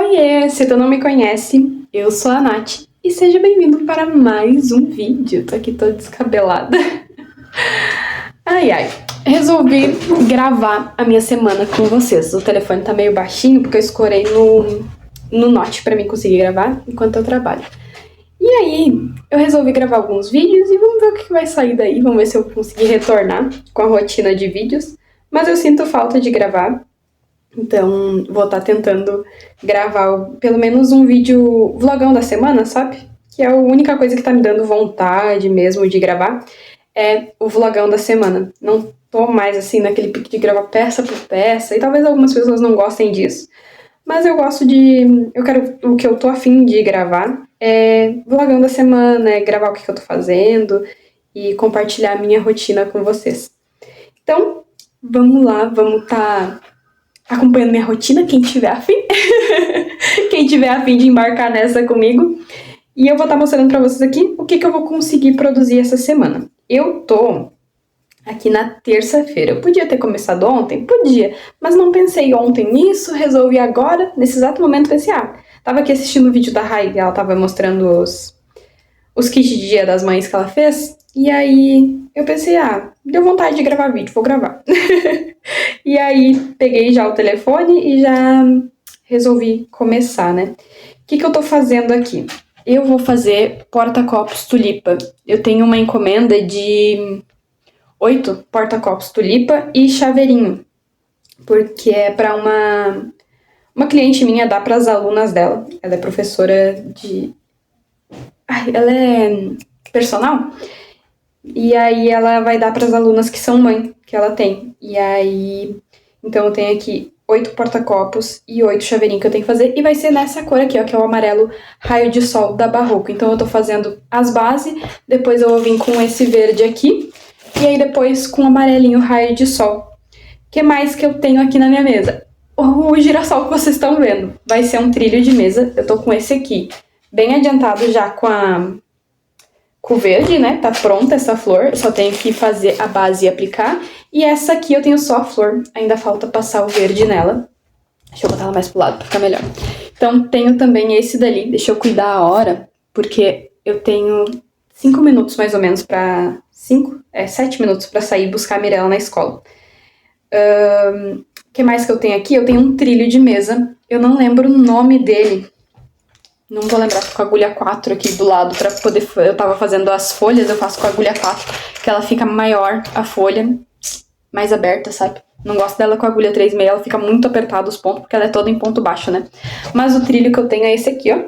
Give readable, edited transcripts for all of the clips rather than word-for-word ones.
Oiê, se tu não me conhece, eu sou a Nath e seja bem-vindo para mais um vídeo. Tô aqui toda descabelada. Resolvi gravar a minha semana com vocês. O telefone tá meio baixinho porque eu escorei no Note pra mim conseguir gravar enquanto eu trabalho. E aí, eu resolvi gravar alguns vídeos e vamos ver o que vai sair daí. Vamos ver se eu conseguir retornar com a rotina de vídeos. Mas eu sinto falta de gravar. Então, vou estar tentando gravar pelo menos um vídeo vlogão da semana, sabe? Que é a única coisa que tá me dando vontade mesmo de gravar, é o vlogão da semana. Não tô mais assim naquele pique de gravar peça por peça, e talvez algumas pessoas não gostem disso, mas eu gosto de... o que eu tô afim de gravar é vlogão da semana, é gravar o que eu tô fazendo e compartilhar a minha rotina com vocês. Então, vamos lá, vamos tá acompanhando minha rotina, quem tiver afim. Quem tiver afim de embarcar nessa comigo. E eu vou estar mostrando pra vocês aqui o que eu vou conseguir produzir essa semana. Eu tô aqui na terça-feira. Eu podia ter começado ontem? Podia. Mas não pensei ontem nisso, resolvi agora, nesse exato momento, pensei, tava aqui assistindo o vídeo da Rai, ela tava mostrando os kits de Dia das Mães que ela fez. E aí eu pensei, deu vontade de gravar vídeo, vou gravar. E aí peguei já o telefone e já resolvi começar, né? O que eu tô fazendo aqui? Eu vou fazer porta-copos tulipa. Eu tenho uma encomenda de 8 porta-copos tulipa e chaveirinho. Porque é pra uma cliente minha dar para as alunas dela. Ela é professora de... ela é personal. E aí ela vai dar para as alunas que são mãe, que ela tem. E aí, então eu tenho aqui 8 porta-copos e 8 chaveirinhos que eu tenho que fazer. E vai ser nessa cor aqui, ó, que é o amarelo raio de sol da Barroco. Então eu tô fazendo as bases, depois eu vou vir com esse verde aqui. E aí depois com o amarelinho raio de sol. O que mais que eu tenho aqui na minha mesa? O girassol que vocês estão vendo. Vai ser um trilho de mesa. Eu tô com esse aqui, bem adiantado já com o verde, né? Tá pronta essa flor, eu só tenho que fazer a base e aplicar. E essa aqui eu tenho só a flor, ainda falta passar o verde nela. Deixa eu botar ela mais pro lado pra ficar melhor. Então tenho também esse dali, deixa eu cuidar a hora, porque eu tenho 5 minutos mais ou menos pra... 7 minutos pra sair buscar a Mirella na escola. O que mais que eu tenho aqui? Eu tenho um trilho de mesa, eu não lembro o nome dele. Não vou lembrar, tô com a agulha 4 aqui do lado pra poder... Eu tava fazendo as folhas, eu faço com a agulha 4, que ela fica maior, a folha, mais aberta, sabe? Não gosto dela com a agulha 3,5, ela fica muito apertada os pontos, porque ela é toda em ponto baixo, né? Mas o trilho que eu tenho é esse aqui, ó.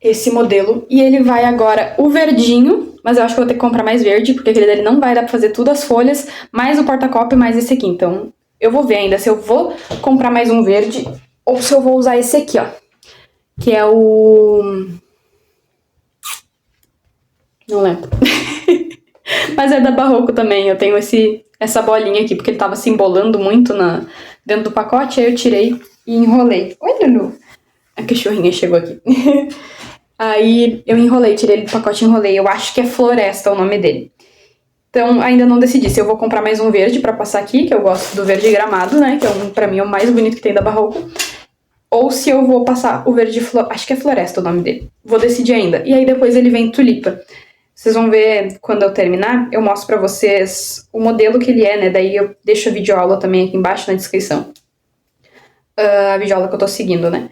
Esse modelo. E ele vai agora o verdinho, mas eu acho que eu vou ter que comprar mais verde, porque aquele dele não vai dar pra fazer tudo as folhas, mais o porta-copo e mais esse aqui. Então, eu vou ver ainda se eu vou comprar mais um verde... ou se eu vou usar esse aqui, ó. Que é o... não lembro. Mas é da Barroco também. Eu tenho essa bolinha aqui, porque ele tava se embolando muito dentro do pacote. Aí eu tirei e enrolei. Oi, Lulu. A cachorrinha chegou aqui. Aí eu enrolei, tirei ele do pacote e enrolei. Eu acho que é Floresta o nome dele. Então, ainda não decidi se eu vou comprar mais um verde pra passar aqui, que eu gosto do verde gramado, né? Que pra mim é o mais bonito que tem da Barroco. Ou se eu vou passar o verde... acho que é Floresta o nome dele. Vou decidir ainda. E aí depois ele vem tulipa. Vocês vão ver quando eu terminar. Eu mostro pra vocês o modelo que ele é, né? Daí eu deixo a videoaula também aqui embaixo na descrição. A videoaula que eu tô seguindo, né?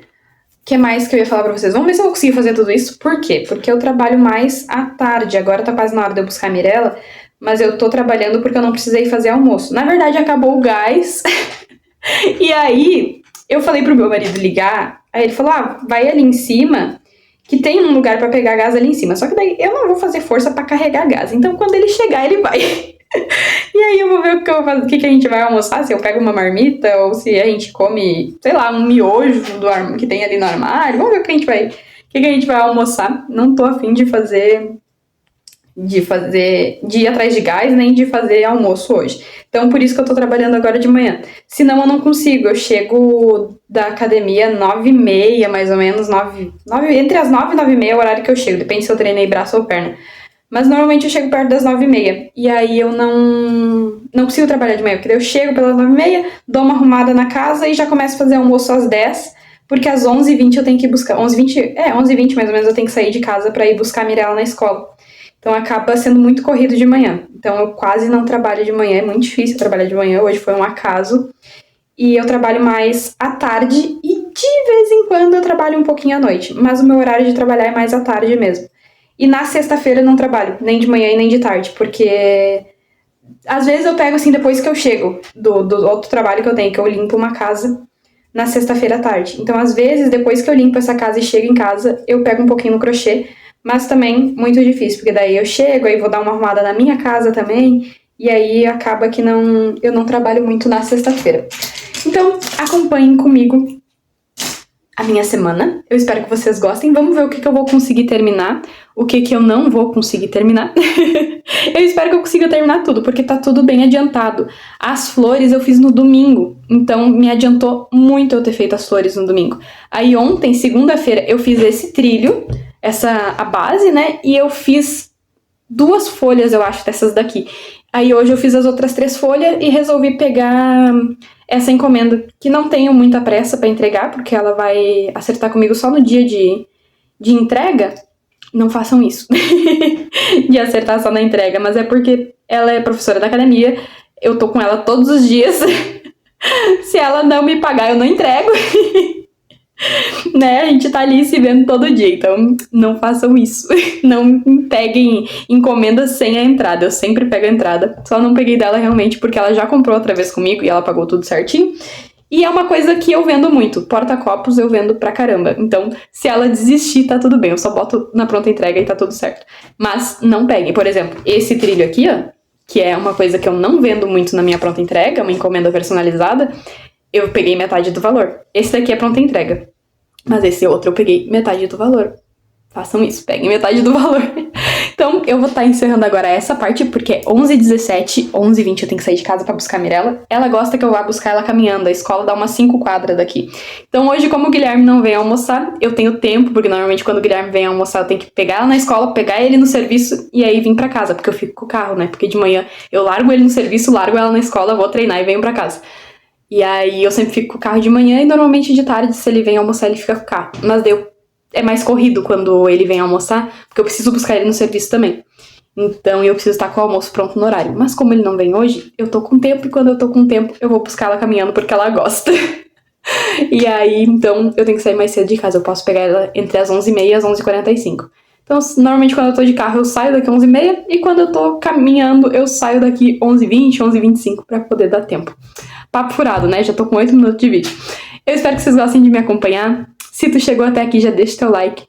O que mais que eu ia falar pra vocês? Vamos ver se eu vou conseguir fazer tudo isso. Por quê? Porque eu trabalho mais à tarde. Agora tá quase na hora de eu buscar a Mirella. Mas eu tô trabalhando porque eu não precisei fazer almoço. Na verdade, acabou o gás. E aí... eu falei pro meu marido ligar, aí ele falou, vai ali em cima, que tem um lugar pra pegar gás ali em cima. Só que daí eu não vou fazer força pra carregar gás, então quando ele chegar, ele vai. E aí eu vou ver o que eu vou fazer, o que a gente vai almoçar, se eu pego uma marmita, ou se a gente come, sei lá, um miojo que tem ali no armário. Vamos ver o que a gente vai almoçar. Não tô afim de ir atrás de gás, nem de fazer almoço hoje. Então, por isso que eu tô trabalhando agora de manhã. Senão eu não consigo. Eu chego da academia 9h30, mais ou menos, entre as 9 e 9h30 é o horário que eu chego. Depende se eu treinei braço ou perna. Mas normalmente eu chego perto das 9h30. E aí eu não consigo trabalhar de manhã, porque daí eu chego pelas 9h30, dou uma arrumada na casa e já começo a fazer almoço às 10, porque às 11h20 eu tenho que buscar. 11h20 mais ou menos eu tenho que sair de casa pra ir buscar a Mirella na escola. Então acaba sendo muito corrido de manhã. Então eu quase não trabalho de manhã, é muito difícil trabalhar de manhã, hoje foi um acaso. E eu trabalho mais à tarde e de vez em quando eu trabalho um pouquinho à noite. Mas o meu horário de trabalhar é mais à tarde mesmo. E na sexta-feira eu não trabalho, nem de manhã e nem de tarde, porque às vezes eu pego assim depois que eu chego do outro trabalho que eu tenho, que eu limpo uma casa na sexta-feira à tarde. Então, às vezes, depois que eu limpo essa casa e chego em casa, eu pego um pouquinho no crochê, mas também muito difícil, porque daí eu chego, aí vou dar uma arrumada na minha casa também, e aí acaba que eu não trabalho muito na sexta-feira. Então, acompanhem comigo a minha semana. Eu espero que vocês gostem. Vamos ver o que eu vou conseguir terminar, o que eu não vou conseguir terminar. Eu espero que eu consiga terminar tudo, porque tá tudo bem adiantado. As flores eu fiz no domingo, então me adiantou muito eu ter feito as flores no domingo. Aí ontem, segunda-feira, eu fiz esse trilho, a base, né? E eu fiz 2 folhas, eu acho, dessas daqui. Aí hoje eu fiz as outras 3 folhas e resolvi pegar essa encomenda, que não tenho muita pressa pra entregar, porque ela vai acertar comigo só no dia de entrega. Não façam isso, de acertar só na entrega, mas é porque ela é professora da academia, eu tô com ela todos os dias. Se ela não me pagar, eu não entrego. Né? A gente tá ali se vendo todo dia, então não façam isso. Não peguem encomendas sem a entrada. Eu sempre pego a entrada. Só não peguei dela realmente porque ela já comprou outra vez comigo e ela pagou tudo certinho. E é uma coisa que eu vendo muito. Porta-copos eu vendo pra caramba. Então, se ela desistir, tá tudo bem. Eu só boto na pronta entrega e tá tudo certo. Mas não peguem. Por exemplo, esse trilho aqui, ó, que é uma coisa que eu não vendo muito na minha pronta entrega, uma encomenda personalizada, eu peguei metade do valor. Esse daqui é pronta entrega. Mas esse outro eu peguei metade do valor. Façam isso, peguem metade do valor. Então, eu vou estar encerrando agora essa parte, porque é 11h17, 11h20 eu tenho que sair de casa pra buscar a Mirella. Ela gosta que eu vá buscar ela caminhando, a escola dá umas 5 quadras daqui. Então, hoje, como o Guilherme não vem almoçar, eu tenho tempo, porque normalmente quando o Guilherme vem almoçar, eu tenho que pegar ela na escola, pegar ele no serviço e aí vir pra casa, porque eu fico com o carro, né? Porque de manhã eu largo ele no serviço, largo ela na escola, vou treinar e venho pra casa. E aí eu sempre fico com o carro de manhã e normalmente de tarde, se ele vem almoçar, ele fica com o carro. Mas é mais corrido quando ele vem almoçar, porque eu preciso buscar ele no serviço também. Então eu preciso estar com o almoço pronto no horário. Mas como ele não vem hoje, eu tô com tempo e quando eu tô com tempo, eu vou buscar ela caminhando porque ela gosta. E aí, então, eu tenho que sair mais cedo de casa. Eu posso pegar ela entre as 11h30 e as 11h45. Então, normalmente quando eu tô de carro, eu saio daqui 11h30 e quando eu tô caminhando, eu saio daqui 11h20, 11h25 pra poder dar tempo. Papo furado, né? Já tô com 8 minutos de vídeo. Eu espero que vocês gostem de me acompanhar. Se tu chegou até aqui, já deixa teu like,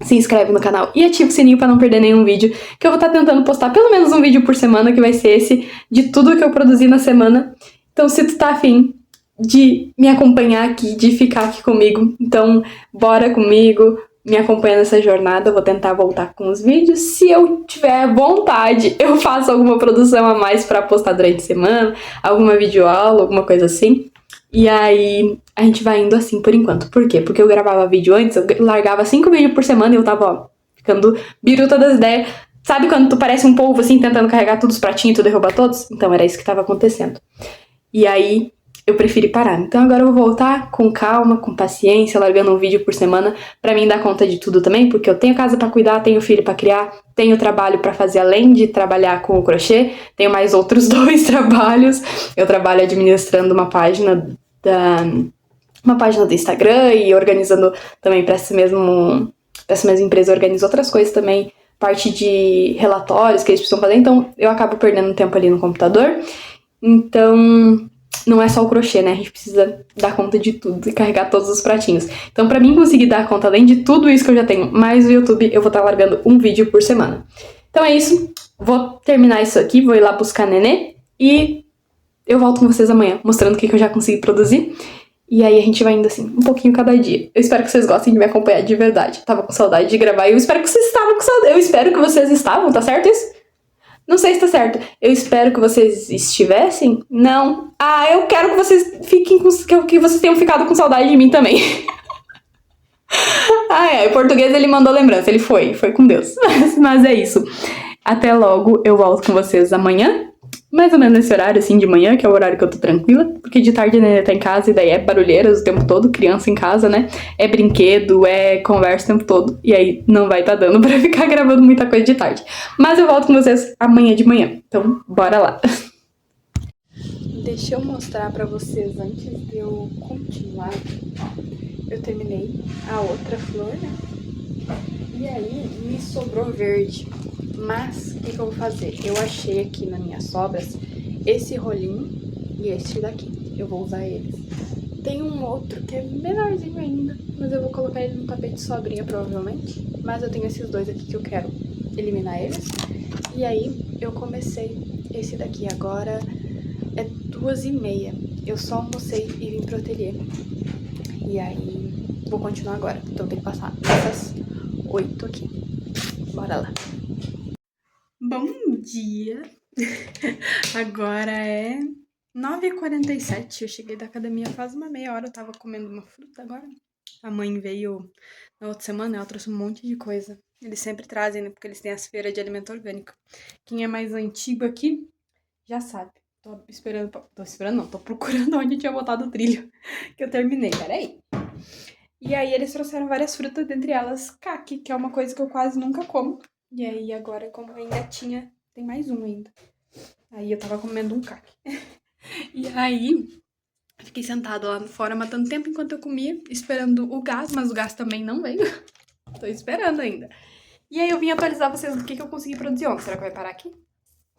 se inscreve no canal e ativa o sininho pra não perder nenhum vídeo, que eu vou estar tentando postar pelo menos um vídeo por semana, que vai ser esse, de tudo que eu produzi na semana. Então, se tu tá afim de me acompanhar aqui, de ficar aqui comigo, então bora comigo, me acompanha nessa jornada. Eu vou tentar voltar com os vídeos. Se eu tiver vontade, eu faço alguma produção a mais pra postar durante a semana, alguma videoaula, alguma coisa assim. E aí, a gente vai indo assim por enquanto. Por quê? Porque eu gravava vídeo antes, eu largava 5 vídeos por semana e eu tava, ó, ficando biruta das ideias. Sabe quando tu parece um polvo assim, tentando carregar todos os pratinhos e tu derruba todos? Então, era isso que tava acontecendo. E aí, eu preferi parar. Então agora eu vou voltar com calma, com paciência, largando um vídeo por semana pra mim dar conta de tudo também, porque eu tenho casa pra cuidar, tenho filho pra criar, tenho trabalho pra fazer além de trabalhar com o crochê, tenho mais outros 2 trabalhos. Eu trabalho administrando uma página do Instagram e organizando também pra essa mesma empresa, eu organizo outras coisas também, parte de relatórios que eles precisam fazer, então eu acabo perdendo tempo ali no computador. Então, não é só o crochê, né? A gente precisa dar conta de tudo e carregar todos os pratinhos. Então, pra mim conseguir dar conta, além de tudo isso que eu já tenho, mais o YouTube, eu vou estar largando um vídeo por semana. Então é isso. Vou terminar isso aqui, vou ir lá buscar a Nenê e eu volto com vocês amanhã, mostrando o que eu já consegui produzir. E aí a gente vai indo assim, um pouquinho cada dia. Eu espero que vocês gostem de me acompanhar de verdade. Tava com saudade de gravar e eu espero que vocês estavam com saudade. Eu espero que vocês estavam, tá certo isso? Não sei se tá certo. Eu espero que vocês estivessem. Não. Ah, eu quero que vocês fiquem que vocês tenham ficado com saudade de mim também. Ah, é. O português ele mandou lembrança. Ele foi com Deus. Mas é isso. Até logo, eu volto com vocês amanhã. Mais ou menos nesse horário, assim, de manhã, que é o horário que eu tô tranquila. Porque de tarde a Nenê tá em casa e daí é barulheiras o tempo todo, criança em casa, né? É brinquedo, é conversa o tempo todo. E aí não vai tá dando pra ficar gravando muita coisa de tarde. Mas eu volto com vocês amanhã de manhã. Então, bora lá. Deixa eu mostrar pra vocês antes de eu continuar. Eu terminei a outra flor, né? E aí me sobrou verde. Mas o que eu vou fazer? Eu achei aqui nas minhas sobras esse rolinho e este daqui. Eu vou usar eles. Tem um outro que é menorzinho ainda, mas eu vou colocar ele no tapete de sobrinha provavelmente. Mas eu tenho esses dois aqui que eu quero eliminar eles. E aí eu comecei esse daqui agora. É 2h30. Eu só almocei e vim pro ateliê. E aí vou continuar agora. Então tem que passar essas 8 aqui. Bora lá. Bom dia! Agora é 9h47. Eu cheguei da academia faz uma meia hora. Eu tava comendo uma fruta agora. A mãe veio na outra semana, ela trouxe um monte de coisa. Eles sempre trazem, né? Porque eles têm as feiras de alimento orgânico. Quem é mais antigo aqui já sabe. Tô esperando não, tô procurando onde eu tinha botado o trilho que eu terminei, peraí. E aí eles trouxeram várias frutas, dentre elas caqui, que é uma coisa que eu quase nunca como. E aí agora, como ainda tinha, tem mais um ainda. Aí eu tava comendo um caqui. E aí fiquei sentada lá fora matando tempo enquanto eu comia, esperando o gás, mas o gás também não veio. Tô esperando ainda. E aí eu vim atualizar vocês do que eu consegui produzir ontem. Será que vai parar aqui?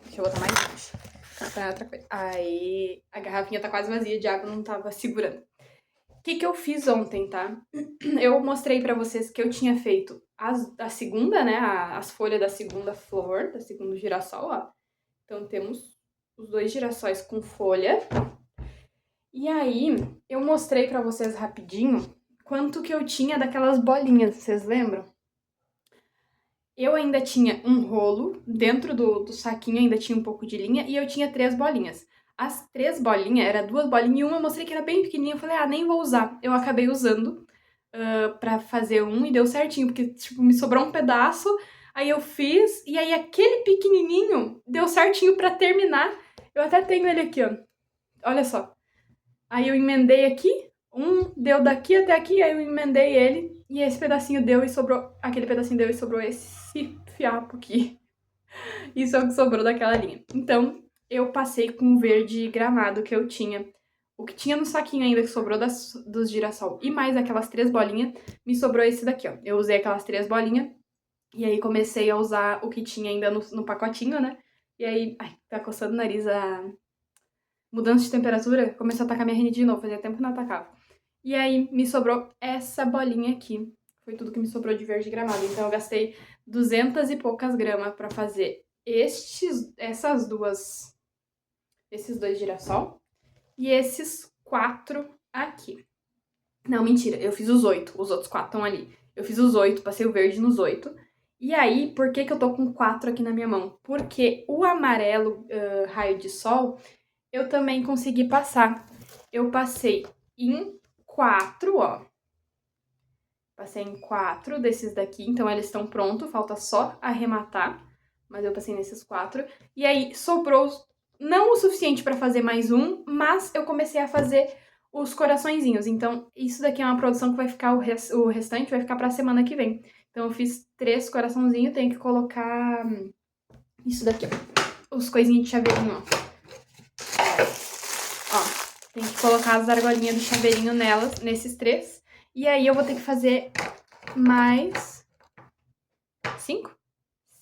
Deixa eu botar mais longe. Pra outra coisa. Aí a garrafinha tá quase vazia de água, não tava segurando. O que eu fiz ontem, tá? Eu mostrei pra vocês que eu tinha feito a segunda, né? As folhas da segunda flor, da segunda girassol, ó. Então temos os 2 girassóis com folha. E aí eu mostrei pra vocês rapidinho quanto que eu tinha daquelas bolinhas, vocês lembram? Eu ainda tinha um rolo, dentro do saquinho ainda tinha um pouco de linha, e eu tinha 3 bolinhas. As 3 bolinhas, era 2 bolinhas e uma eu mostrei que era bem pequenininha, eu falei, nem vou usar. Eu acabei usando pra fazer um e deu certinho, porque, tipo, me sobrou um pedaço, aí eu fiz, e aí aquele pequenininho deu certinho pra terminar. Eu até tenho ele aqui, ó. Olha só. Aí eu emendei aqui, deu daqui até aqui, aí eu emendei ele, e esse pedacinho deu e sobrou, aquele pedacinho deu e sobrou esse fiapo aqui. Isso é o que sobrou daquela linha. Então, eu passei com o verde gramado que eu tinha. O que tinha no saquinho ainda que sobrou dos girassol e mais aquelas 3 bolinhas, me sobrou esse daqui, ó. Eu usei aquelas 3 bolinhas e aí comecei a usar o que tinha ainda no pacotinho, né? E aí, tá coçando o nariz a mudança de temperatura, começou a atacar minha rinite de novo, fazia tempo que não atacava. E aí me sobrou essa bolinha aqui. Foi tudo que me sobrou de verde gramado. Então eu gastei 200 e poucas gramas pra fazer esses 2 girassol e esses 4 aqui. Não, mentira, eu fiz os 8, os outros 4 estão ali. Eu fiz os 8, passei o verde nos 8. E aí, por que eu tô com 4 aqui na minha mão? Porque o amarelo raio de sol eu também consegui passar. Eu passei em 4, ó. Passei em 4 desses daqui, então eles estão prontos, falta só arrematar. Mas eu passei nesses 4. E aí sobrou não o suficiente pra fazer mais um, mas eu comecei a fazer os coraçõezinhos. Então isso daqui é uma produção que vai ficar, o restante vai ficar pra semana que vem. Então eu fiz 3 coraçãozinhos, tenho que colocar isso daqui, ó. Os coisinhos de chaveirinho, ó. Ó, tem que colocar as argolinhas do chaveirinho nelas, nesses 3. E aí eu vou ter que fazer mais 5?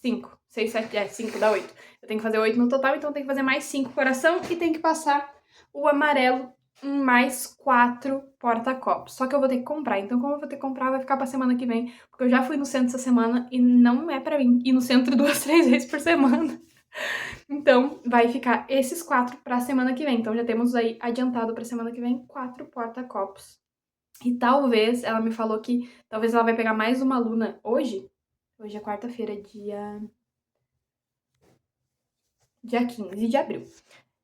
5. 6, 7, 5 dá 8. Eu tenho que fazer 8 no total, então eu tenho que fazer mais 5 coração e tenho que passar o amarelo em mais 4 porta-copos. Só que eu vou ter que comprar. Então, como eu vou ter que comprar, vai ficar pra semana que vem. Porque eu já fui no centro essa semana e não é pra mim ir no centro 2, 3 vezes por semana. Então, vai ficar esses 4 pra semana que vem. Então, já temos aí adiantado pra semana que vem 4 porta-copos. E talvez, ela me falou que talvez ela vai pegar mais uma aluna hoje. Hoje é quarta-feira, dia 15 de abril.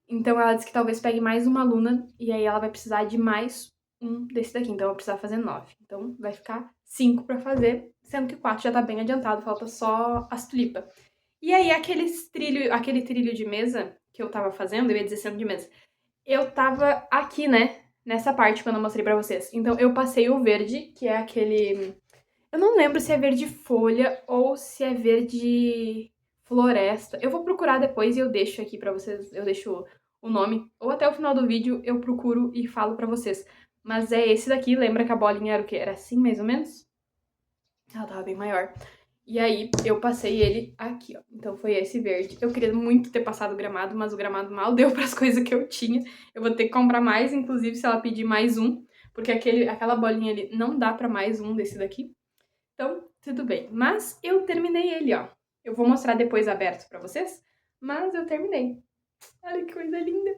Então, ela disse que talvez pegue mais uma aluna e aí ela vai precisar de mais um desse daqui. Então, eu vou precisar fazer 9. Então, vai ficar 5 pra fazer, sendo que 4 já tá bem adiantado, falta só as tulipas. E aí, aquele trilho de mesa que eu tava fazendo, eu ia dizer centro de mesa, eu tava aqui, né, nessa parte quando eu mostrei pra vocês. Então, eu passei o verde, que é aquele... Eu não lembro se é verde folha ou se é verde floresta. Eu vou procurar depois e eu deixo aqui pra vocês, eu deixo o nome. Ou até o final do vídeo eu procuro e falo pra vocês. Mas é esse daqui, lembra que a bolinha era o quê? Era assim, mais ou menos? Ela tava bem maior. E aí, eu passei ele aqui, ó. Então, foi esse verde. Eu queria muito ter passado o gramado, mas o gramado mal deu pras coisas que eu tinha. Eu vou ter que comprar mais, inclusive, se ela pedir mais um. Porque aquela bolinha ali não dá pra mais um desse daqui. Então, tudo bem. Mas eu terminei ele, ó. Eu vou mostrar depois aberto pra vocês, mas eu terminei. Olha que coisa linda.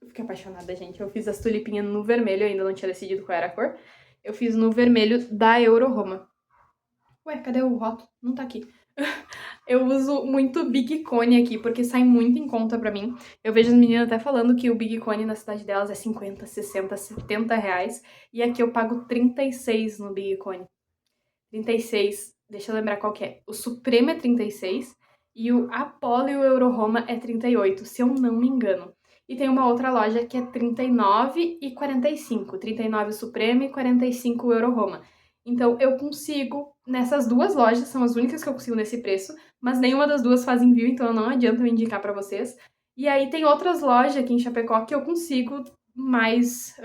Eu fiquei apaixonada, gente. Eu fiz as tulipinhas no vermelho, eu ainda não tinha decidido qual era a cor. Eu fiz no vermelho da Euro Roma. Ué, cadê o rótulo? Não tá aqui. Eu uso muito Big Cone aqui, porque sai muito em conta pra mim. Eu vejo as meninas até falando que o Big Cone na cidade delas é 50, 60, 70 reais. E aqui eu pago 36 no Big Cone. 36, deixa eu lembrar qual que é. O Supremo é 36 e o Apollo e o Euro Roma é 38, se eu não me engano. E tem uma outra loja que é 39 e 45. 39 o Supremo e 45 o Euro Roma. Então eu consigo, nessas duas lojas, são as únicas que eu consigo nesse preço, mas nenhuma das duas faz envio, então não adianta eu indicar pra vocês. E aí tem outras lojas aqui em Chapecó que eu consigo mais...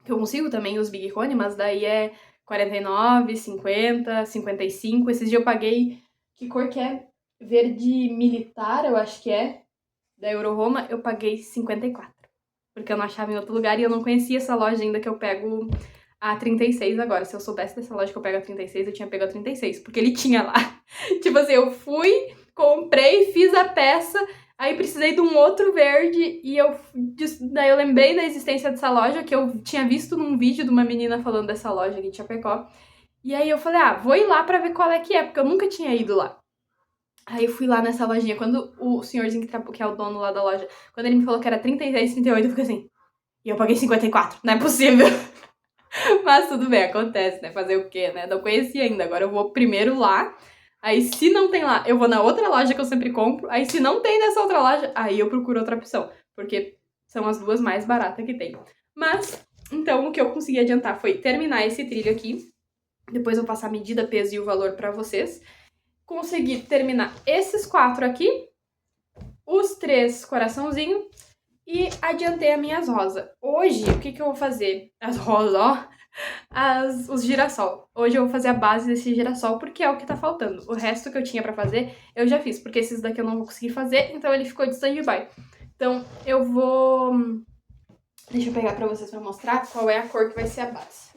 que eu consigo também os Big Cone, mas daí é 49, 50, 55. Esses dias eu paguei... Que cor que é? Verde militar, eu acho que é. Da Euro Roma, eu paguei 54. Porque eu não achava em outro lugar e eu não conhecia essa loja ainda que eu pego a 36 agora. Se eu soubesse dessa loja que eu pego a 36, eu tinha pego a 36. Porque ele tinha lá. Tipo assim, eu fui, comprei, fiz a peça... Aí precisei de um outro verde e daí eu lembrei da existência dessa loja, que eu tinha visto num vídeo de uma menina falando dessa loja aqui de Chapecó. E aí eu falei, vou ir lá pra ver qual é, porque eu nunca tinha ido lá. Aí eu fui lá nessa lojinha, quando o senhorzinho que é o dono lá da loja, quando ele me falou que era 36, 38, eu fiquei assim, e eu paguei 54, não é possível. Mas tudo bem, acontece, né? Fazer o quê, né? Não conhecia ainda, agora eu vou primeiro lá. Aí, se não tem lá, eu vou na outra loja que eu sempre compro. Aí, se não tem nessa outra loja, aí eu procuro outra opção. Porque são as duas mais baratas que tem. Mas, então, o que eu consegui adiantar foi terminar esse trilho aqui. Depois eu vou passar a medida, peso e o valor pra vocês. Consegui terminar esses 4 aqui. Os 3 coraçãozinho. E adiantei as minhas rosas. Hoje, o que eu vou fazer? As rosas, ó. Os girassol. Hoje eu vou fazer a base desse girassol porque é o que tá faltando. O resto que eu tinha pra fazer, eu já fiz. Porque esses daqui eu não vou conseguir fazer, então ele ficou de stand-by. Então eu vou... Deixa eu pegar pra vocês pra mostrar qual é a cor que vai ser a base.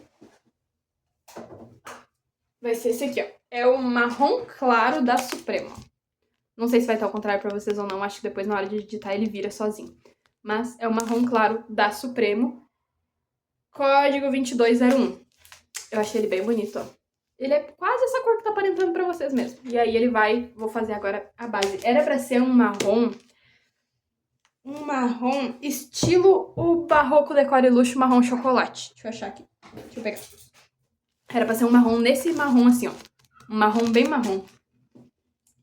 Vai ser esse aqui, ó. É o marrom claro da Supremo. Não sei se vai estar ao contrário pra vocês ou não. Acho que depois na hora de editar ele vira sozinho. Mas é o marrom claro da Supremo. Código 2201. Eu achei ele bem bonito, ó. Ele é quase essa cor que tá aparentando pra vocês mesmo. E aí ele vou fazer agora a base. Era pra ser um marrom estilo o Barroco Decore Luxo marrom chocolate. Deixa eu achar aqui. Deixa eu pegar. Era pra ser um marrom nesse marrom assim, ó. Um marrom bem marrom.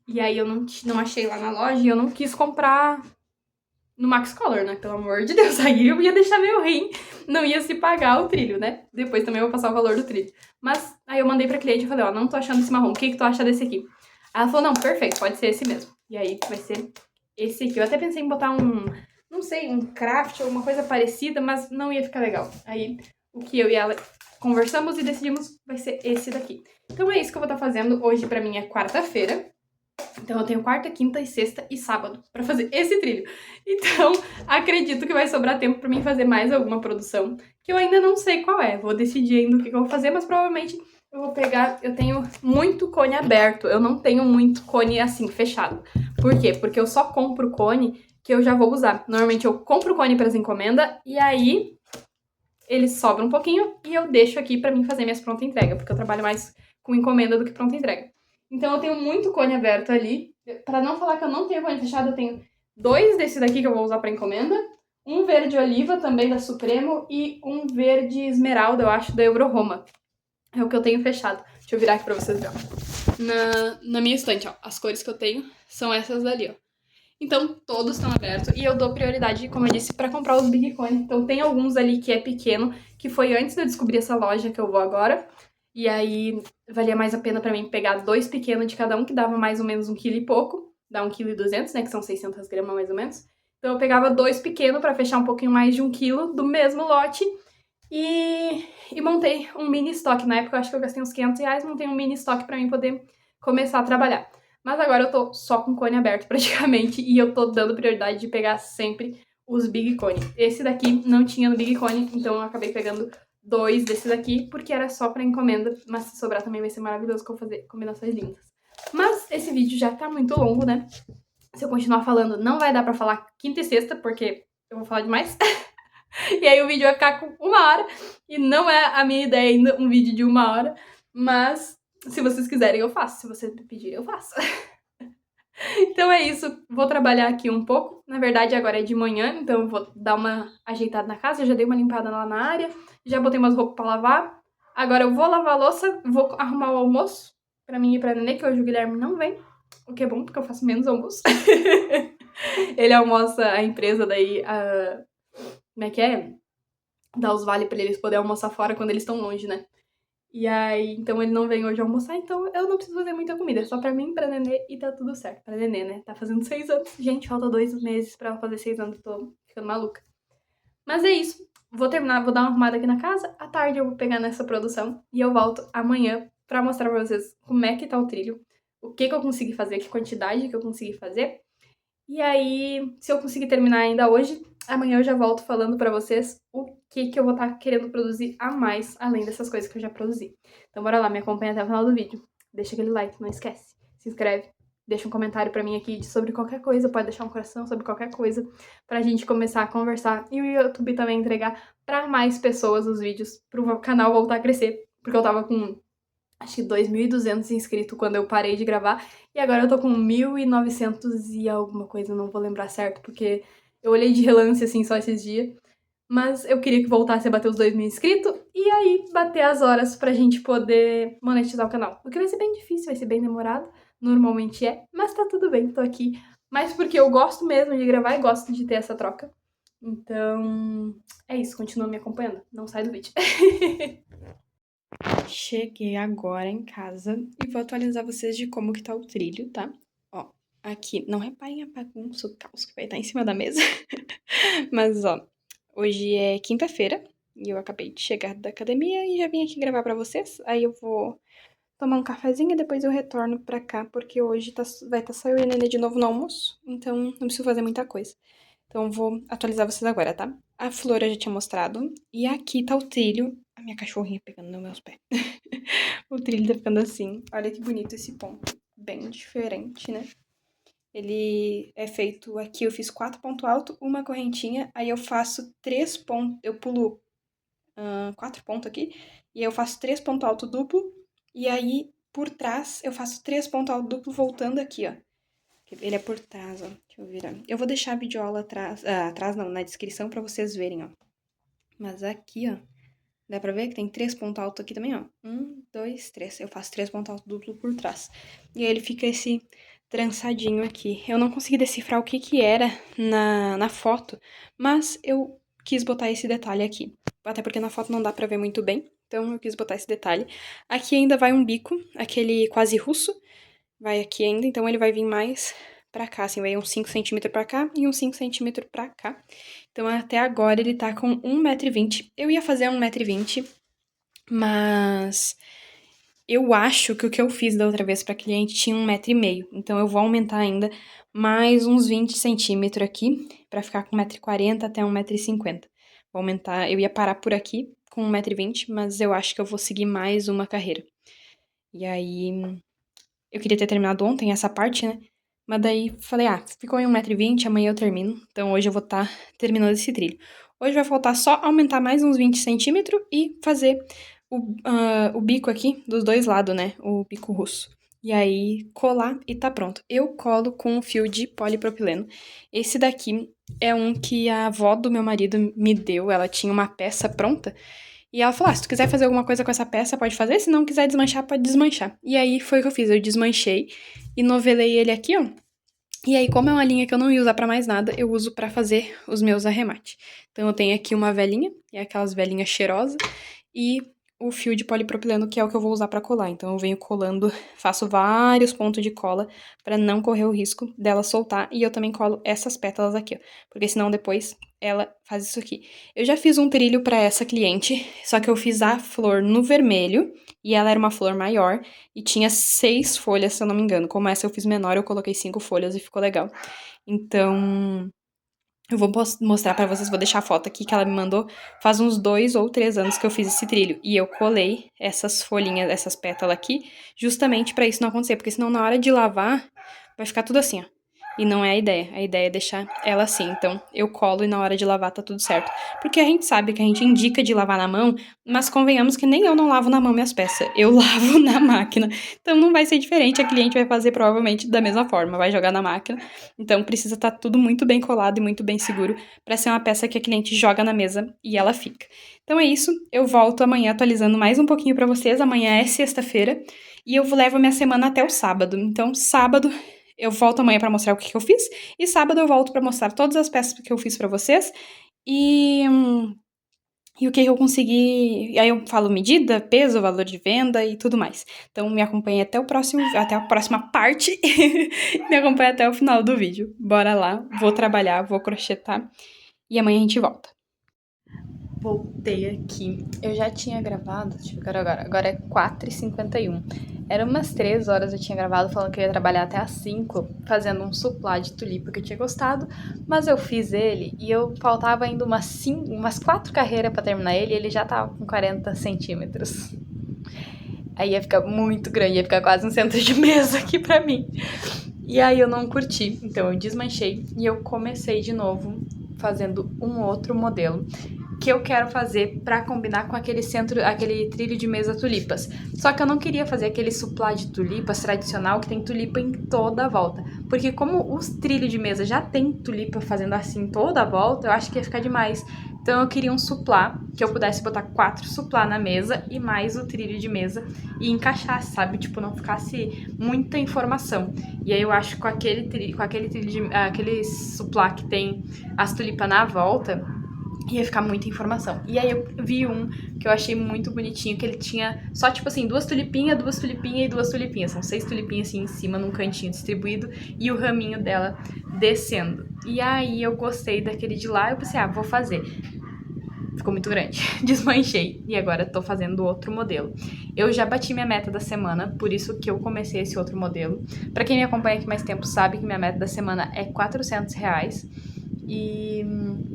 E aí eu não achei lá na loja e eu não quis comprar no Max Color, né? Pelo amor de Deus, aí eu ia deixar meu rim, não ia se pagar o trilho, né? Depois também eu vou passar o valor do trilho. Mas aí eu mandei pra cliente e falei, ó, não tô achando esse marrom, o que tu acha desse aqui? Aí ela falou, não, perfeito, pode ser esse mesmo. E aí vai ser esse aqui. Eu até pensei em botar não sei, um craft ou alguma coisa parecida, mas não ia ficar legal. Aí o que eu e ela conversamos e decidimos vai ser esse daqui. Então é isso que eu vou estar fazendo hoje pra mim é quarta-feira. Então eu tenho quarta, quinta e sexta e sábado pra fazer esse trilho. Então acredito que vai sobrar tempo pra mim fazer mais alguma produção, que eu ainda não sei qual é. Vou decidir ainda o que eu vou fazer, mas provavelmente eu vou pegar... Eu tenho muito cone aberto, eu não tenho muito cone assim, fechado. Por quê? Porque eu só compro cone que eu já vou usar. Normalmente eu compro cone pras encomendas e aí eles sobram um pouquinho e eu deixo aqui pra mim fazer minhas pronta entrega, porque eu trabalho mais com encomenda do que pronta entrega. Então eu tenho muito cone aberto ali. Pra não falar que eu não tenho cone fechado, eu tenho 2 desse daqui que eu vou usar pra encomenda. Um verde oliva, também da Supremo, e um verde esmeralda, eu acho, da Euro Roma. É o que eu tenho fechado. Deixa eu virar aqui pra vocês verem. na minha estante, ó. As cores que eu tenho são essas dali, ó. Então, todos estão abertos e eu dou prioridade, como eu disse, pra comprar os Big Cone. Então, tem alguns ali que é pequeno, que foi antes de eu descobrir essa loja que eu vou agora. E aí, valia mais a pena pra mim pegar 2 pequenos de cada um, que dava mais ou menos 1 quilo e pouco. Dá 1,2 kg, né, que são 600 gramas mais ou menos. Então, eu pegava 2 pequenos pra fechar um pouquinho mais de 1 quilo do mesmo lote. E montei um mini estoque. Na época, eu acho que eu gastei uns R$ 500, montei um mini estoque pra mim poder começar a trabalhar. Mas agora eu tô só com cone aberto praticamente e eu tô dando prioridade de pegar sempre os Big Cone. Esse daqui não tinha no Big Cone, então eu acabei pegando 2 desses aqui, porque era só pra encomenda, mas se sobrar também vai ser maravilhoso que eu vou fazer combinações lindas. Mas esse vídeo já tá muito longo, né? Se eu continuar falando, não vai dar pra falar quinta e sexta, porque eu vou falar demais. E aí o vídeo vai ficar com 1 hora, e não é a minha ideia ainda um vídeo de 1 hora, mas se vocês quiserem eu faço, se vocês me pedirem eu faço. Então é isso, vou trabalhar aqui um pouco, na verdade agora é de manhã, então eu vou dar uma ajeitada na casa, eu já dei uma limpada lá na área, já botei umas roupas pra lavar, agora eu vou lavar a louça, vou arrumar o almoço pra mim e pra Nenê, que hoje o Guilherme não vem, o que é bom, porque eu faço menos almoço. Ele almoça a empresa daí, como é que é? Dá os vale pra eles poderem almoçar fora quando eles estão longe, né? E aí, então ele não vem hoje almoçar, então eu não preciso fazer muita comida, é só pra mim, pra Nenê e tá tudo certo. Pra Nenê, né? Tá fazendo 6 anos. Gente, falta 2 meses pra ela fazer 6 anos, tô ficando maluca. Mas é isso, vou terminar, vou dar uma arrumada aqui na casa, à tarde eu vou pegar nessa produção e eu volto amanhã pra mostrar pra vocês como é que tá o trilho, o que eu consegui fazer, que quantidade que eu consegui fazer. E aí, se eu conseguir terminar ainda hoje, amanhã eu já volto falando pra vocês o que eu vou estar querendo produzir a mais, além dessas coisas que eu já produzi. Então bora lá, me acompanha até o final do vídeo. Deixa aquele like, não esquece. Se inscreve, deixa um comentário pra mim aqui sobre qualquer coisa, pode deixar um coração sobre qualquer coisa, pra gente começar a conversar e o YouTube também entregar pra mais pessoas os vídeos, pro canal voltar a crescer, porque eu tava com acho que 2.200 inscritos quando eu parei de gravar. E agora eu tô com 1.900 e alguma coisa, não vou lembrar certo, porque eu olhei de relance, assim, só esses dias. Mas eu queria que voltasse a bater os 2.000 inscritos e aí bater as horas pra gente poder monetizar o canal. O que vai ser bem difícil, vai ser bem demorado, normalmente é, mas tá tudo bem, tô aqui. Mas porque eu gosto mesmo de gravar e gosto de ter essa troca. Então, é isso, continua me acompanhando, não sai do vídeo. Cheguei agora em casa e vou atualizar vocês de como que tá o trilho, tá? Ó, aqui, não reparem a bagunça, o caos que vai estar em cima da mesa. Mas, ó, hoje é quinta-feira e eu acabei de chegar da academia e já vim aqui gravar pra vocês. Aí eu vou tomar um cafezinho e depois eu retorno pra cá, porque hoje vai estar só eu e a Nenê de novo no almoço, então não preciso fazer muita coisa. Então vou atualizar vocês agora, tá? A flor eu já tinha mostrado e aqui tá o trilho. A minha cachorrinha pegando nos meus pés. O trilho tá ficando assim. Olha que bonito esse ponto. Bem diferente, né? Ele é feito aqui, eu fiz 4 pontos altos, uma correntinha, aí eu faço 3 pontos, eu pulo 4 pontos aqui, e aí eu faço 3 pontos altos duplo, e aí por trás eu faço 3 pontos altos duplo voltando aqui, ó. Ele é por trás, ó. Deixa eu virar. Eu vou deixar a videoaula atrás não, na descrição pra vocês verem, ó. Mas aqui, ó, dá pra ver que tem 3 pontos altos aqui também, ó. 1, 2, 3. Eu faço 3 pontos altos duplo por trás. E aí ele fica esse trançadinho aqui. Eu não consegui decifrar o que era na foto, mas eu quis botar esse detalhe aqui. Até porque na foto não dá pra ver muito bem, então eu quis botar esse detalhe. Aqui ainda vai um bico, aquele quase russo, vai aqui ainda, então ele vai vir mais pra cá, assim, vai uns 5 centímetros pra cá e uns 5 centímetros pra cá. Então, até agora ele tá com 1,20 m. Eu ia fazer 1,20 m, mas eu acho que o que eu fiz da outra vez pra cliente tinha 1,5 m. Então, eu vou aumentar ainda mais uns 20 centímetros aqui, pra ficar com 1,40 m até 1,50 m. Vou aumentar, eu ia parar por aqui com 1,20 m, mas eu acho que eu vou seguir mais uma carreira. E aí, eu queria ter terminado ontem essa parte, né? Mas daí falei, ficou em 1,20 m, amanhã eu termino. Então hoje eu vou estar terminando esse trilho. Hoje vai faltar só aumentar mais uns 20 centímetros e fazer o bico aqui dos dois lados, né? O bico russo. E aí colar e tá pronto. Eu colo com um fio de polipropileno. Esse daqui é um que a avó do meu marido me deu. Ela tinha uma peça pronta. E ela falou, se tu quiser fazer alguma coisa com essa peça, pode fazer. Se não quiser desmanchar, pode desmanchar. E aí foi o que eu fiz. Eu desmanchei e novelei ele aqui, ó. E aí, como é uma linha que eu não ia usar pra mais nada, eu uso pra fazer os meus arremates. Então eu tenho aqui uma velinha, é aquelas velinhas cheirosas, e o fio de polipropileno, que é o que eu vou usar pra colar. Então eu venho colando, faço vários pontos de cola pra não correr o risco dela soltar. E eu também colo essas pétalas aqui, ó, porque senão depois ela faz isso aqui. Eu já fiz um trilho pra essa cliente, só que eu fiz a flor no vermelho, e ela era uma flor maior, e tinha 6 folhas, se eu não me engano. Como essa eu fiz menor, eu coloquei 5 folhas e ficou legal. Então, eu vou mostrar pra vocês, vou deixar a foto aqui que ela me mandou. Faz uns 2 ou 3 anos que eu fiz esse trilho. E eu colei essas folhinhas, essas pétalas aqui, justamente pra isso não acontecer. Porque senão na hora de lavar, vai ficar tudo assim, ó. E não é a ideia. A ideia é deixar ela assim. Então, eu colo e na hora de lavar tá tudo certo. Porque a gente sabe que a gente indica de lavar na mão, mas convenhamos que nem eu não lavo na mão minhas peças. Eu lavo na máquina. Então, não vai ser diferente. A cliente vai fazer provavelmente da mesma forma. Vai jogar na máquina. Então, precisa estar tudo muito bem colado e muito bem seguro para ser uma peça que a cliente joga na mesa e ela fica. Então, é isso. Eu volto amanhã atualizando mais um pouquinho para vocês. Amanhã é sexta-feira e eu levo a minha semana até o sábado. Então, sábado eu volto amanhã para mostrar o que eu fiz e sábado eu volto para mostrar todas as peças que eu fiz para vocês e o que eu consegui. Aí eu falo medida, peso, valor de venda e tudo mais. Então me acompanhe até até a próxima parte. Me acompanhe até o final do vídeo. Bora lá, vou trabalhar, vou crochetar e amanhã a gente volta. Voltei aqui. Eu já tinha gravado, deixa eu ver agora é 4h51. Era umas 3 horas eu tinha gravado falando que eu ia trabalhar até às 5, fazendo um suplá de tulipa que eu tinha gostado, mas eu fiz ele e eu faltava ainda umas 4 carreiras pra terminar ele e ele já tava com 40 centímetros. Aí ia ficar muito grande, ia ficar quase um centro de mesa aqui pra mim. E aí eu não curti, então eu desmanchei e eu comecei de novo fazendo um outro modelo que eu quero fazer pra combinar com aquele trilho de mesa tulipas. Só que eu não queria fazer aquele suplá de tulipas tradicional que tem tulipa em toda a volta. Porque como os trilhos de mesa já tem tulipa fazendo assim toda a volta, eu acho que ia ficar demais. Então eu queria um suplá, que eu pudesse botar 4 suplá na mesa e mais o trilho de mesa e encaixasse, sabe? Tipo, não ficasse muita informação. E aí eu acho que com aquele suplá que tem as tulipas na volta, ia ficar muita informação. E aí eu vi um que eu achei muito bonitinho, que ele tinha só, tipo assim, 2 tulipinhas e 2 tulipinhas. São 6 tulipinhas assim em cima, num cantinho distribuído, e o raminho dela descendo. E aí eu gostei daquele de lá, eu pensei, vou fazer. Ficou muito grande. Desmanchei. E agora tô fazendo outro modelo. Eu já bati minha meta da semana, por isso que eu comecei esse outro modelo. Pra quem me acompanha aqui mais tempo sabe que minha meta da semana é R$400. E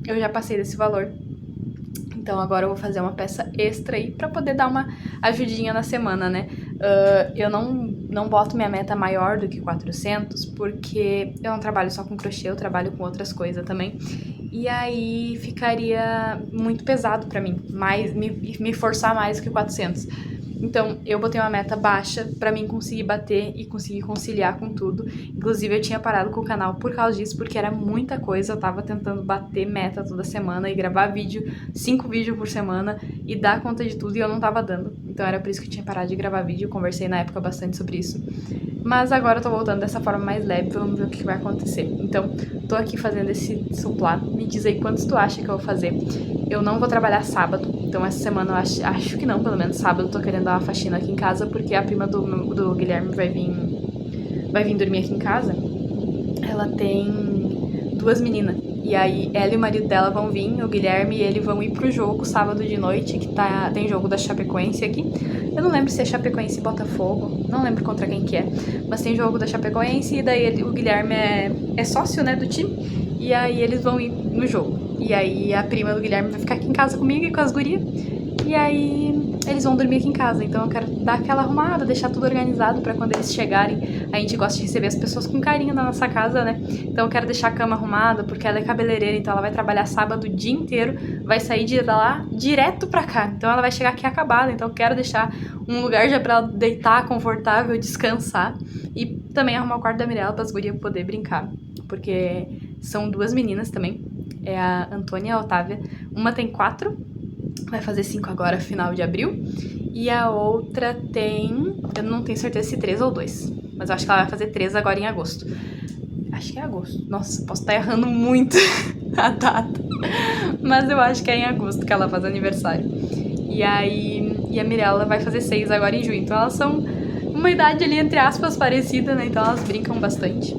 eu já passei desse valor. Então agora eu vou fazer uma peça extra aí pra poder dar uma ajudinha na semana, né? Eu não boto minha meta maior do que 400, porque eu não trabalho só com crochê, eu trabalho com outras coisas também. E aí ficaria muito pesado pra mim, me forçar mais do que 400. Então, eu botei uma meta baixa pra mim conseguir bater e conseguir conciliar com tudo. Inclusive, eu tinha parado com o canal por causa disso, porque era muita coisa. Eu tava tentando bater meta toda semana e gravar 5 vídeos por semana e dar conta de tudo e eu não tava dando. Então, era por isso que eu tinha parado de gravar vídeo. Eu conversei na época bastante sobre isso. Mas agora eu tô voltando dessa forma mais leve, vamos ver o que vai acontecer. Então, tô aqui fazendo esse suplá. Me diz aí quantos tu acha que eu vou fazer. Eu não vou trabalhar sábado, então essa semana eu acho que não, pelo menos sábado eu tô querendo dar uma faxina aqui em casa, porque a prima do Guilherme vai vir dormir aqui em casa. Ela tem 2 meninas, e aí ela e o marido dela vão vir, o Guilherme e ele vão ir pro jogo sábado de noite, que tem jogo da Chapecoense aqui. Eu não lembro se é Chapecoense e Botafogo, não lembro contra quem que é, mas tem jogo da Chapecoense e daí o Guilherme é sócio, né, do time, e aí eles vão ir no jogo. E aí a prima do Guilherme vai ficar aqui em casa comigo e com as gurias. E aí eles vão dormir aqui em casa. Então eu quero dar aquela arrumada, deixar tudo organizado pra quando eles chegarem. A gente gosta de receber as pessoas com carinho na nossa casa, né? Então eu quero deixar a cama arrumada, porque ela é cabeleireira, então ela vai trabalhar sábado o dia inteiro, vai sair de lá direto pra cá. Então ela vai chegar aqui acabada. Então eu quero deixar um lugar já pra ela deitar, confortável, descansar. E também arrumar o quarto da Mirella para as gurias poder brincar. Porque são 2 meninas também. É a Antônia e a Otávia. Uma tem 4 vai fazer 5 agora, final de abril. E a outra tem, eu não tenho certeza se 3 ou 2, mas eu acho que ela vai fazer 3 agora em agosto. Acho que é agosto. Nossa, posso estar errando muito a data. Mas eu acho que é em agosto que ela faz aniversário. E aí, e a Mirella vai fazer 6 agora em junho. Então elas são uma idade ali, entre aspas, parecida, né? Então elas brincam bastante.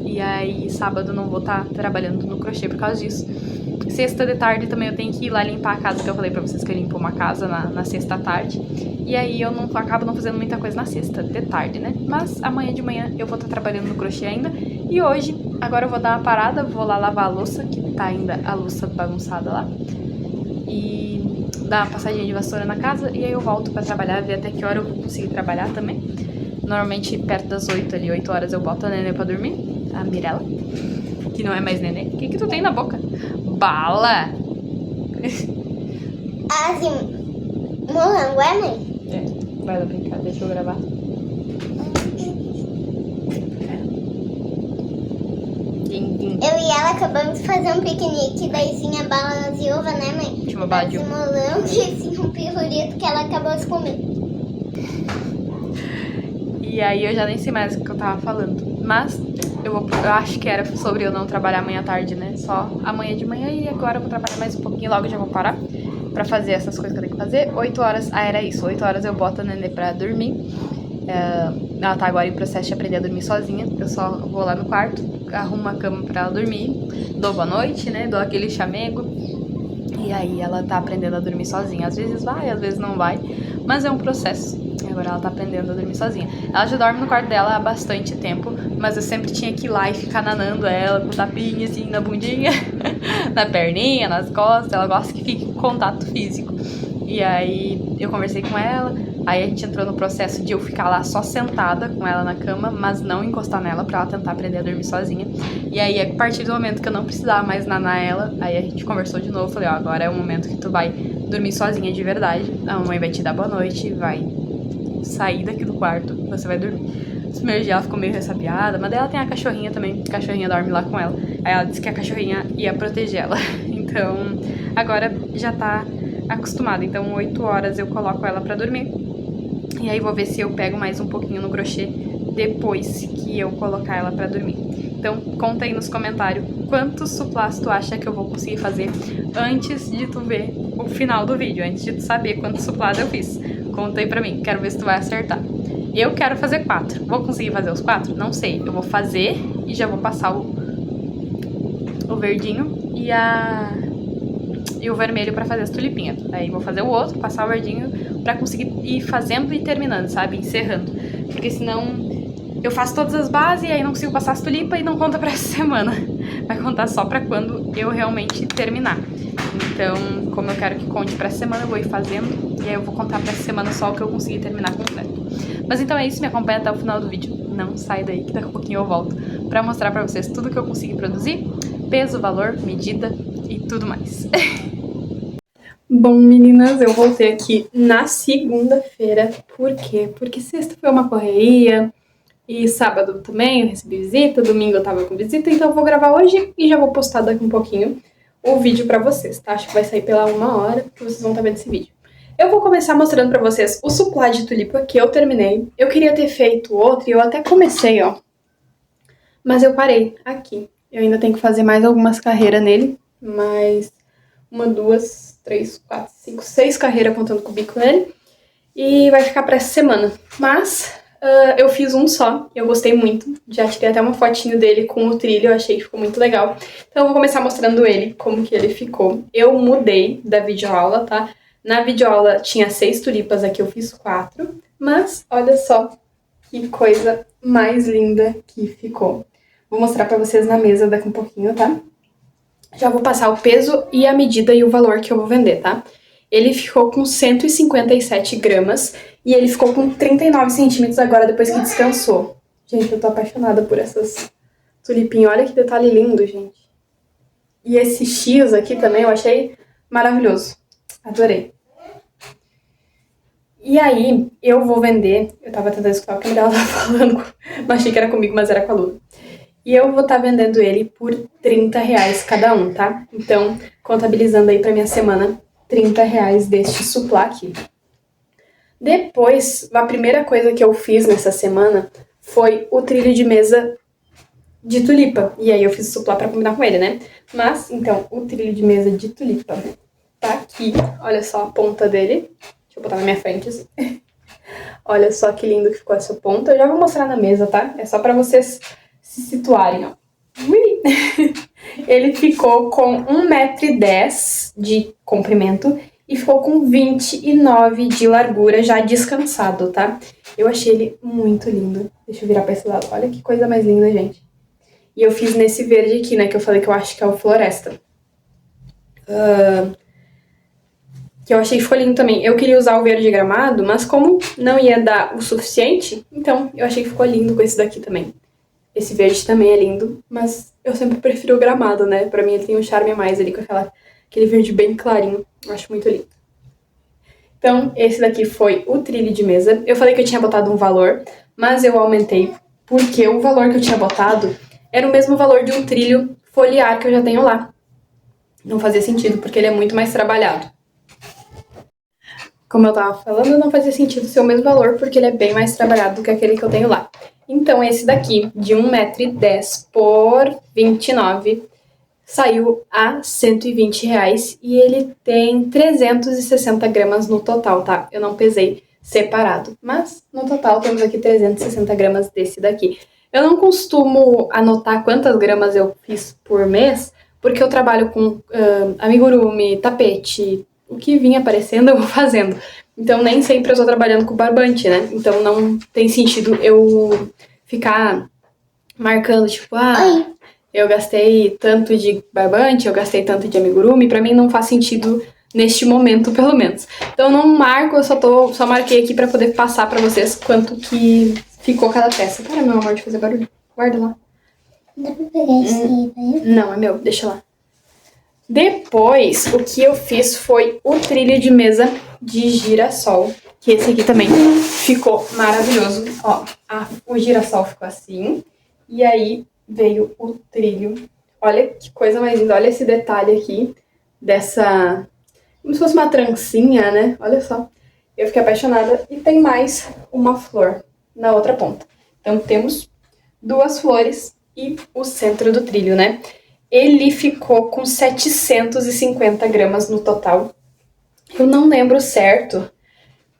E aí, sábado não vou estar trabalhando no crochê por causa disso. Sexta de tarde também eu tenho que ir lá limpar a casa, que eu falei pra vocês que eu limpo uma casa na sexta tarde. E aí eu não acabo não fazendo muita coisa na sexta de tarde, né? Mas amanhã de manhã eu vou estar trabalhando no crochê ainda. E hoje, agora eu vou dar uma parada, vou lá lavar a louça, que tá ainda a louça bagunçada lá. E dar uma passadinha de vassoura na casa. E aí eu volto pra trabalhar, ver até que hora eu vou conseguir trabalhar também. Normalmente perto das 8 ali, 8 horas eu boto a nenê pra dormir, a Mirella, que não é mais nenê. O que tu tem na boca? Bala! Assim, morango é, mãe? É, vai lá brincar, deixa eu gravar. Eu e ela acabamos de fazer um piquenique, daí tinha bala de uva, né, mãe? Tinha uma bala de uva. Morango e tinha um pirulito que ela acabou de comer. E aí eu já nem sei mais o que eu tava falando. Mas eu acho que era sobre eu não trabalhar amanhã à tarde, né? Só amanhã de manhã e agora eu vou trabalhar mais um pouquinho, logo já vou parar pra fazer essas coisas que eu tenho que fazer. 8 horas, era isso, 8 horas eu boto a nenê pra dormir. Ela tá agora em processo de aprender a dormir sozinha. Eu só vou lá no quarto, arrumo a cama pra ela dormir, dou boa noite, né? Dou aquele chamego. E aí ela tá aprendendo a dormir sozinha. Às vezes vai, às vezes não vai. Mas é um processo. Agora ela tá aprendendo a dormir sozinha. Ela já dorme no quarto dela há bastante tempo, mas eu sempre tinha que ir lá e ficar nanando ela com tapinha assim na bundinha, na perninha, nas costas. Ela gosta que fique com contato físico. E aí eu conversei com ela, aí a gente entrou no processo de eu ficar lá só sentada com ela na cama, mas não encostar nela pra ela tentar aprender a dormir sozinha. E aí a partir do momento que eu não precisava mais nanar ela, aí a gente conversou de novo, falei, ó, agora é o momento que tu vai dormir sozinha de verdade. A mamãe vai te dar boa noite, vai sair daqui do quarto, você vai dormir. Os primeiros dias ela ficou meio ressabiada, mas daí ela tem a cachorrinha também, a cachorrinha dorme lá com ela. Aí ela disse que a cachorrinha ia proteger ela. Então, agora já tá acostumada. Então, 8 horas eu coloco ela pra dormir. E aí vou ver se eu pego mais um pouquinho no crochê depois que eu colocar ela pra dormir. Então, conta aí nos comentários quantos suplás tu acha que eu vou conseguir fazer antes de tu ver o final do vídeo, antes de tu saber quantos suplás eu fiz. Conta aí pra mim, quero ver se tu vai acertar. Eu quero fazer 4. Vou conseguir fazer os 4? Não sei. Eu vou fazer e já vou passar o verdinho e o vermelho pra fazer as tulipinhas. Aí vou fazer o outro, passar o verdinho pra conseguir ir fazendo e terminando, sabe? Encerrando. Porque senão eu faço todas as bases e aí não consigo passar as tulipas e não conta pra essa semana. Vai contar só pra quando eu realmente terminar. Então, como eu quero que conte pra essa semana, eu vou ir fazendo. E aí eu vou contar pra essa semana só o que eu conseguir terminar completo. Mas então é isso, me acompanha até o final do vídeo. Não sai daí que daqui a pouquinho eu volto pra mostrar pra vocês tudo que eu consegui produzir. Peso, valor, medida e tudo mais. Bom, meninas, eu voltei aqui na segunda-feira. Por quê? Porque sexta foi uma correria e sábado também eu recebi visita, domingo eu tava com visita, então eu vou gravar hoje e já vou postar daqui um pouquinho o vídeo pra vocês, tá? Acho que vai sair pela 1 hora que vocês vão estar vendo esse vídeo. Eu vou começar mostrando pra vocês o suplá de tulipa que eu terminei. Eu queria ter feito outro e eu até comecei, ó. Mas eu parei aqui. Eu ainda tenho que fazer mais algumas carreiras nele, mais 1, 2, 3, 4, 5, 6 carreiras contando com o bico nele. E vai ficar pra essa semana. Mas eu fiz um só, eu gostei muito. Já tirei até uma fotinho dele com o trilho, eu achei que ficou muito legal. Então eu vou começar mostrando ele, como que ele ficou. Eu mudei da videoaula, tá? Na videoaula tinha 6 tulipas, aqui eu fiz 4. Mas olha só que coisa mais linda que ficou. Vou mostrar pra vocês na mesa daqui um pouquinho, tá? Já vou passar o peso e a medida e o valor que eu vou vender, tá? Ele ficou com 157 gramas e ele ficou com 39 centímetros agora, depois que descansou. Gente, eu tô apaixonada por essas tulipinhas. Olha que detalhe lindo, gente. E esse X aqui também eu achei maravilhoso. Adorei. E aí, eu vou vender... Eu tava tentando escutar o que a mulher tava falando. Não achei que era comigo, mas era com a Lu. E eu vou estar vendendo ele por R$30 cada um, tá? Então, contabilizando aí pra minha semana, R$ 30 deste suplá aqui. Depois, a primeira coisa que eu fiz nessa semana foi o trilho de mesa de tulipa. E aí eu fiz o suplá pra combinar com ele, né? Mas, então, o trilho de mesa de tulipa tá aqui. Olha só a ponta dele. Deixa eu botar na minha frente, assim. Olha só que lindo que ficou essa ponta. Eu já vou mostrar na mesa, tá? É só pra vocês se situarem, ó. Ui! Ele ficou com 1,10 m de comprimento e ficou com 29 de largura, já descansado, tá? Eu achei ele muito lindo. Deixa eu virar pra esse lado. Olha que coisa mais linda, gente. E eu fiz nesse verde aqui, né? Que eu falei que eu acho que é o Floresta. Que eu achei que ficou lindo também. Eu queria usar o verde gramado, mas como não ia dar o suficiente, então eu achei que ficou lindo com esse daqui também. Esse verde também é lindo, mas eu sempre prefiro o gramado, né? Pra mim ele tem um charme a mais ali com aquele verde bem clarinho. Eu acho muito lindo. Então, esse daqui foi o trilho de mesa. Eu falei que eu tinha botado um valor, mas eu aumentei porque o valor que eu tinha botado era o mesmo valor de um trilho foliar que eu já tenho lá. Não fazia sentido, porque ele é muito mais trabalhado. Como eu tava falando, não fazia sentido ser o mesmo valor, porque ele é bem mais trabalhado do que aquele que eu tenho lá. Então, esse daqui, de 1,10 m por 29, saiu a R$120 e ele tem 360 gramas no total, tá? Eu não pesei separado, mas no total temos aqui 360 gramas desse daqui. Eu não costumo anotar quantas gramas eu fiz por mês, porque eu trabalho com amigurumi, tapete, o que vinha aparecendo eu vou fazendo. Então nem sempre eu tô trabalhando com barbante, né? Então não tem sentido eu ficar marcando, tipo, eu gastei tanto de barbante, eu gastei tanto de amigurumi. Pra mim não faz sentido neste momento, pelo menos. Então eu não marco, eu só marquei aqui pra poder passar pra vocês quanto que ficou cada peça. Para, meu amor, de fazer barulho. Guarda lá. Dá pra pegar esse aí, né? Não, é meu, deixa lá. Depois, o que eu fiz foi o trilho de mesa de girassol, que esse aqui também ficou maravilhoso. Ó, o girassol ficou assim, e aí veio o trilho. Olha que coisa mais linda, olha esse detalhe aqui, como se fosse uma trancinha, né? Olha só, eu fiquei apaixonada. E tem mais uma flor na outra ponta. Então temos duas flores e o centro do trilho, né? Ele ficou com 750 gramas no total. Eu não lembro certo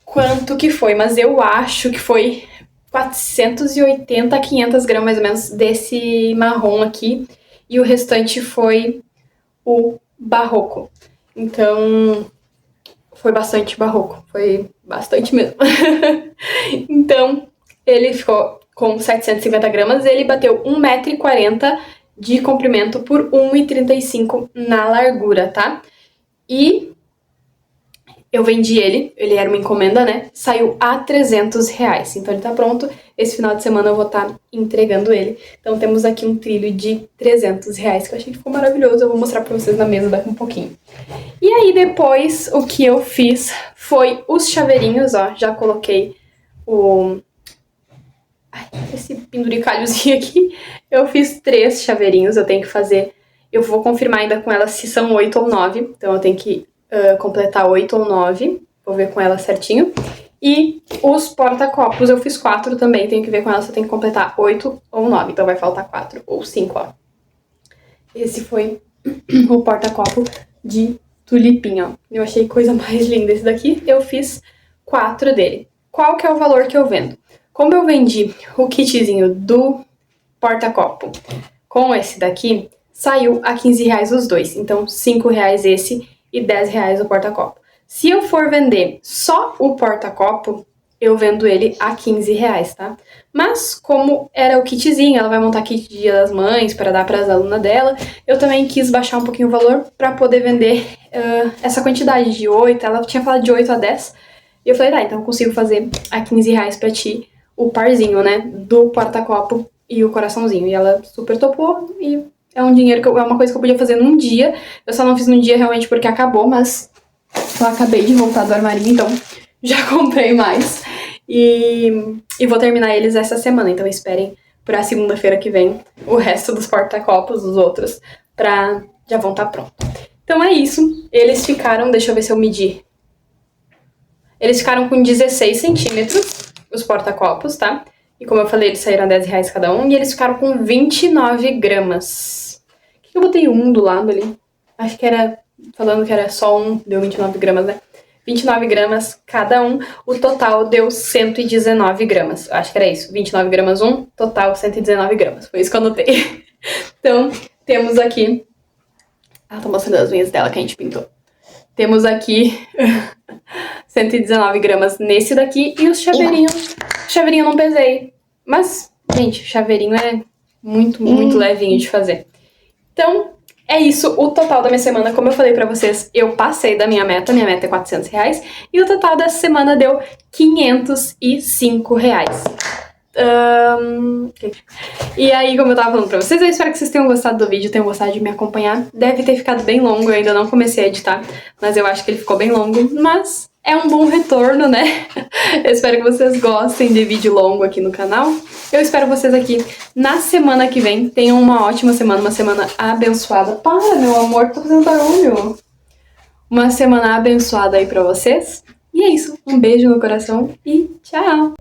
quanto que foi, mas eu acho que foi 480 a 500 gramas mais ou menos desse marrom aqui. E o restante foi o barroco. Então, foi bastante barroco. Foi bastante mesmo. Então, ele ficou com 750 gramas. Ele bateu 1,40 m de comprimento por 1,35 m na largura, tá? E eu vendi ele era uma encomenda, né? Saiu a R$300. Então ele tá pronto. Esse final de semana eu vou estar entregando ele. Então temos aqui um trilho de R$300, que eu achei que ficou maravilhoso. Eu vou mostrar pra vocês na mesa daqui um pouquinho. E aí depois o que eu fiz foi os chaveirinhos, ó. Já coloquei esse penduricalhozinho aqui. Eu fiz 3 chaveirinhos, eu tenho que fazer. Eu vou confirmar ainda com ela se são 8 ou 9. Então eu tenho que completar 8 ou 9. Vou ver com ela certinho. E os porta-copos eu fiz 4 também. Tenho que ver com ela se eu tenho que completar 8 ou 9. Então vai faltar 4 ou 5, ó. Esse foi o porta-copo de tulipinha, ó. Eu achei coisa mais linda esse daqui. Eu fiz 4 dele. Qual que é o valor que eu vendo? Como eu vendi o kitzinho do porta-copo com esse daqui, saiu a R$15 os dois. Então, R$5 esse e R$10 o porta-copo. Se eu for vender só o porta-copo, eu vendo ele a R$15, tá? Mas, como era o kitzinho, ela vai montar kit de Dia das Mães para dar para as alunas dela, eu também quis baixar um pouquinho o valor para poder vender essa quantidade de 8. Ela tinha falado de 8 a 10. E eu falei, tá, então eu consigo fazer a R$15 pra ti o parzinho, né, do porta-copo e o coraçãozinho. E ela super topou e é um dinheiro é uma coisa que eu podia fazer num dia. Eu só não fiz num dia realmente porque acabou, mas eu acabei de voltar do armarinho, então já comprei mais. E vou terminar eles essa semana, então esperem pra segunda-feira que vem o resto dos porta-copos, os outros, já vão estar prontos. Então é isso. Eles ficaram, deixa eu ver se eu medir. Eles ficaram com 16 centímetros, os porta-copos, tá? E como eu falei, eles saíram R$10 cada um. E eles ficaram com 29 gramas. Por que eu botei um do lado ali? Acho que era, falando que era só um, deu 29 gramas, né? 29 gramas cada um, o total deu 119 gramas. Acho que era isso, 29 gramas um, total 119 gramas. Foi isso que eu anotei. Então, temos aqui... Ela tá mostrando as unhas dela que a gente pintou. Temos aqui 119 gramas nesse daqui e os chaveirinhos. Chaveirinho eu não pesei. Mas, gente, chaveirinho é muito levinho de fazer. Então, é isso, o total da minha semana. Como eu falei pra vocês, eu passei da minha meta é R$400. E o total dessa semana deu R$505. E aí, como eu tava falando pra vocês, eu espero que vocês tenham gostado do vídeo, tenham gostado de me acompanhar. Deve ter ficado bem longo, eu ainda não comecei a editar, mas eu acho que ele ficou bem longo. Mas é um bom retorno, né? Eu espero que vocês gostem de vídeo longo aqui no canal. Eu espero vocês aqui na semana que vem. Tenham uma ótima semana, uma semana abençoada. Para, meu amor, tô fazendo barulho. Uma semana abençoada aí pra vocês. E é isso, um beijo no coração e tchau!